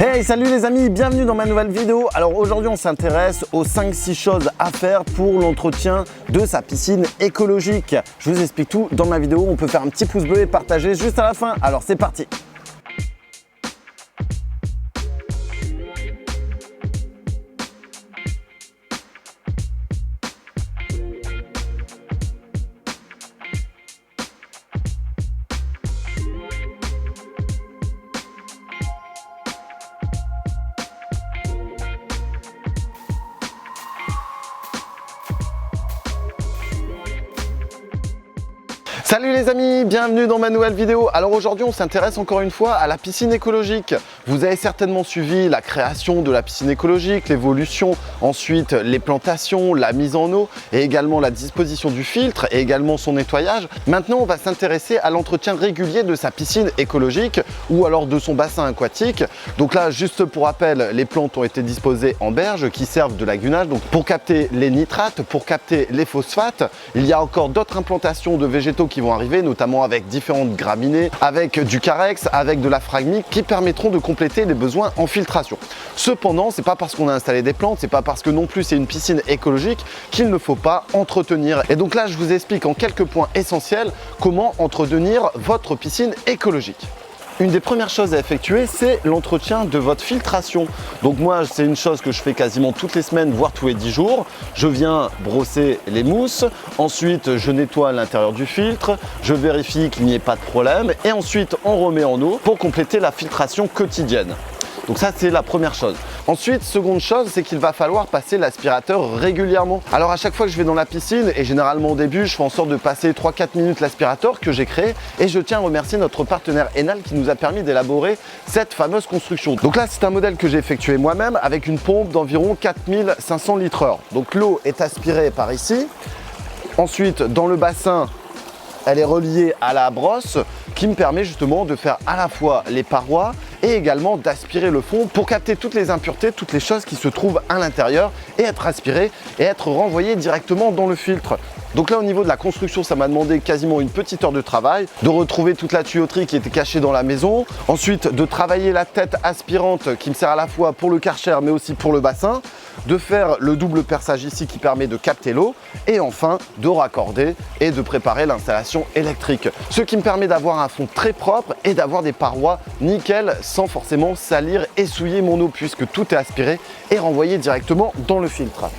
Hey, salut les amis, bienvenue dans ma nouvelle vidéo. Alors aujourd'hui on s'intéresse aux 5-6 choses à faire pour l'entretien de sa piscine écologique. Je vous explique tout dans ma vidéo, on peut faire un petit pouce bleu et partager juste à la fin. Alors c'est parti. Salut les amis, bienvenue dans ma nouvelle vidéo. Alors aujourd'hui on s'intéresse encore une fois à la piscine écologique. Vous avez certainement suivi la création de la piscine écologique, l'évolution, ensuite les plantations, la mise en eau et également la disposition du filtre et également son nettoyage. Maintenant on va s'intéresser à l'entretien régulier de sa piscine écologique ou alors de son bassin aquatique. Donc là juste pour rappel, les plantes ont été disposées en berge qui servent de lagunage donc pour capter les nitrates, pour capter les phosphates. Il y a encore d'autres implantations de végétaux qui vont arriver, notamment avec différentes graminées, avec du carex, avec de la phragmie qui permettront de compléter les besoins en filtration. Cependant, c'est pas parce qu'on a installé des plantes, c'est pas parce que non plus c'est une piscine écologique qu'il ne faut pas entretenir. Et donc là, je vous explique en quelques points essentiels comment entretenir votre piscine écologique. Une des premières choses à effectuer, c'est l'entretien de votre filtration. Donc moi, c'est une chose que je fais quasiment toutes les semaines, voire tous les 10 jours. Je viens brosser les mousses, ensuite je nettoie l'intérieur du filtre, je vérifie qu'il n'y ait pas de problème et ensuite on remet en eau pour compléter la filtration quotidienne. Donc ça, c'est la première chose. Ensuite, seconde chose, c'est qu'il va falloir passer l'aspirateur régulièrement. Alors à chaque fois que je vais dans la piscine, et généralement au début, je fais en sorte de passer 3-4 minutes l'aspirateur que j'ai créé. Et je tiens à remercier notre partenaire Enal qui nous a permis d'élaborer cette fameuse construction. Donc là, c'est un modèle que j'ai effectué moi-même avec une pompe d'environ 4500 litres/heure. Donc l'eau est aspirée par ici. Ensuite, dans le bassin, elle est reliée à la brosse qui me permet justement de faire à la fois les parois et également d'aspirer le fond pour capter toutes les impuretés, toutes les choses qui se trouvent à l'intérieur et être aspirées et être renvoyées directement dans le filtre. Donc là au niveau de la construction, ça m'a demandé quasiment une petite heure de travail, de retrouver toute la tuyauterie qui était cachée dans la maison, ensuite de travailler la tête aspirante qui me sert à la fois pour le Karcher mais aussi pour le bassin, de faire le double perçage ici qui permet de capter l'eau et enfin de raccorder et de préparer l'installation électrique. Ce qui me permet d'avoir un fond très propre et d'avoir des parois nickel sans forcément salir et souiller mon eau puisque tout est aspiré et renvoyé directement dans le filtre.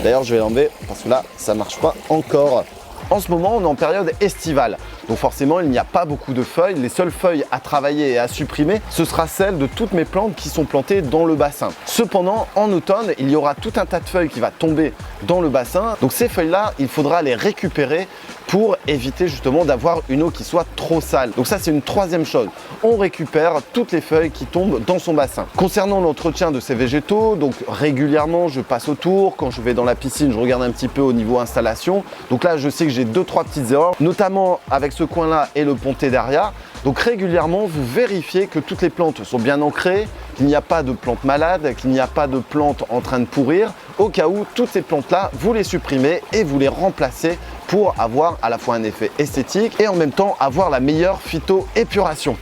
D'ailleurs, je vais l'enlever parce que là, ça ne marche pas encore. En ce moment, on est en période estivale. Donc forcément, il n'y a pas beaucoup de feuilles. Les seules feuilles à travailler et à supprimer, ce sera celles de toutes mes plantes qui sont plantées dans le bassin. Cependant, en automne, il y aura tout un tas de feuilles qui va tomber dans le bassin. Donc ces feuilles-là, il faudra les récupérer pour éviter justement d'avoir une eau qui soit trop sale. Donc ça, c'est une troisième chose. On récupère toutes les feuilles qui tombent dans son bassin. Concernant l'entretien de ces végétaux, donc régulièrement, je passe autour. Quand je vais dans la piscine, je regarde un petit peu au niveau installation. Donc là, je sais que j'ai 2-3 petites erreurs, notamment avec ce coin-là et le pontet derrière. Donc régulièrement, vous vérifiez que toutes les plantes sont bien ancrées, qu'il n'y a pas de plantes malades, qu'il n'y a pas de plantes en train de pourrir. Au cas où, toutes ces plantes-là, vous les supprimez et vous les remplacez pour avoir à la fois un effet esthétique et en même temps avoir la meilleure phytoépuration.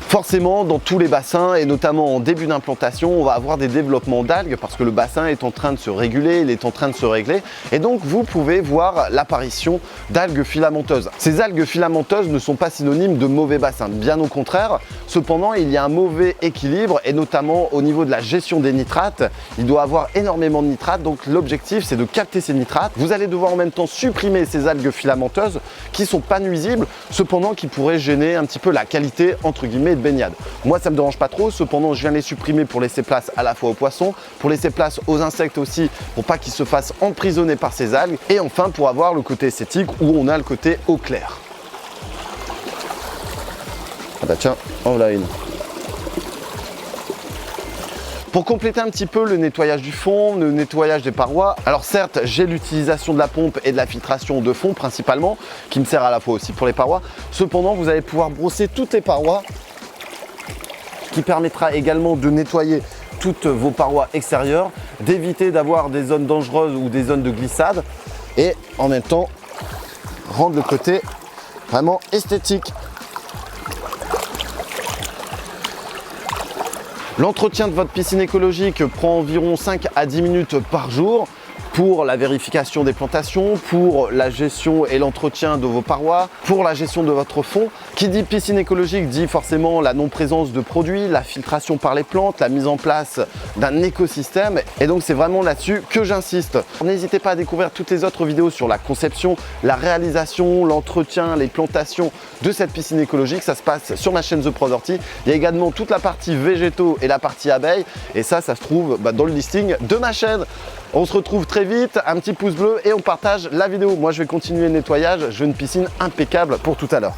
Forcément, dans tous les bassins et notamment en début d'implantation, on va avoir des développements d'algues parce que le bassin est en train de se réguler, il est en train de se régler et donc vous pouvez voir l'apparition d'algues filamenteuses. Ces algues filamenteuses ne sont pas synonymes de mauvais bassin, bien au contraire. Cependant, il y a un mauvais équilibre et notamment au niveau de la gestion des nitrates. Il doit avoir énormément de nitrates, donc l'objectif c'est de capter ces nitrates. Vous allez devoir en même temps supprimer ces algues filamenteuses qui ne sont pas nuisibles, cependant qui pourraient gêner un petit peu la qualité entre guillemets de baignade. Moi ça me dérange pas trop, cependant je viens les supprimer pour laisser place à la fois aux poissons, pour laisser place aux insectes aussi, pour pas qu'ils se fassent emprisonner par ces algues et enfin pour avoir le côté esthétique où on a le côté eau claire. Ah bah tiens, en voilà une. Pour compléter un petit peu le nettoyage du fond, le nettoyage des parois, alors certes j'ai l'utilisation de la pompe et de la filtration de fond principalement, qui me sert à la fois aussi pour les parois, cependant vous allez pouvoir brosser toutes les parois, qui permettra également de nettoyer toutes vos parois extérieures, d'éviter d'avoir des zones dangereuses ou des zones de glissade et en même temps rendre le côté vraiment esthétique. L'entretien de votre piscine écologique prend environ 5 à 10 minutes par jour pour la vérification des plantations, pour la gestion et l'entretien de vos parois, pour la gestion de votre fond. Qui dit piscine écologique dit forcément la non-présence de produits, la filtration par les plantes, la mise en place d'un écosystème. Et donc c'est vraiment là-dessus que j'insiste. N'hésitez pas à découvrir toutes les autres vidéos sur la conception, la réalisation, l'entretien, les plantations de cette piscine écologique. Ça se passe sur ma chaîne The Proderty. Il y a également toute la partie végétaux et la partie abeilles. Et ça se trouve dans le listing de ma chaîne. On se retrouve très vite, un petit pouce bleu et on partage la vidéo. Moi je vais continuer le nettoyage, j'ai une piscine impeccable pour tout à l'heure.